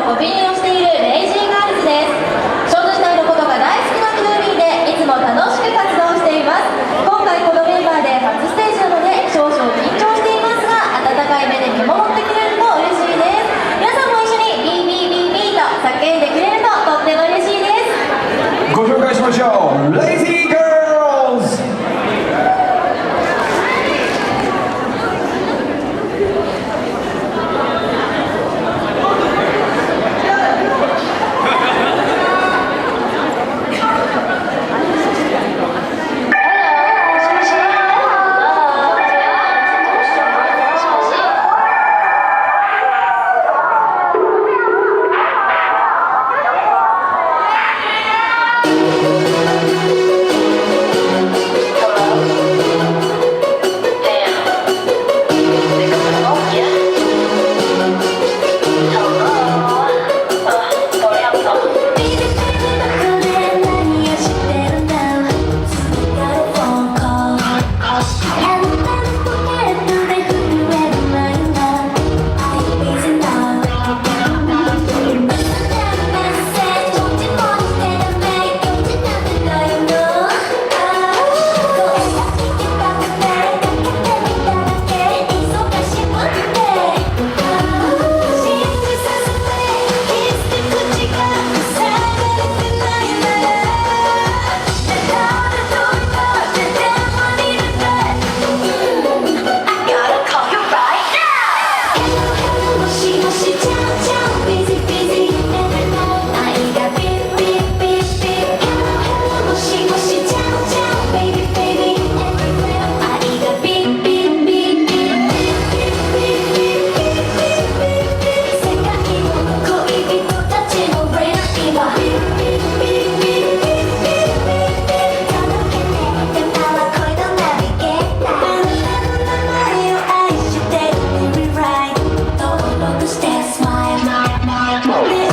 のコピーをしているレイジーガールズです。少女時代のことが大好きなクーリーでいつも楽しく活動しています。今回このメンバーで初ステージなので少々緊張していますが、温かい目で見守ってくれると嬉しいです。皆さんも一緒に BBBB と叫んでくれるととっても嬉しいです。ご紹介しましょう。 Lazy Girlz。Smile.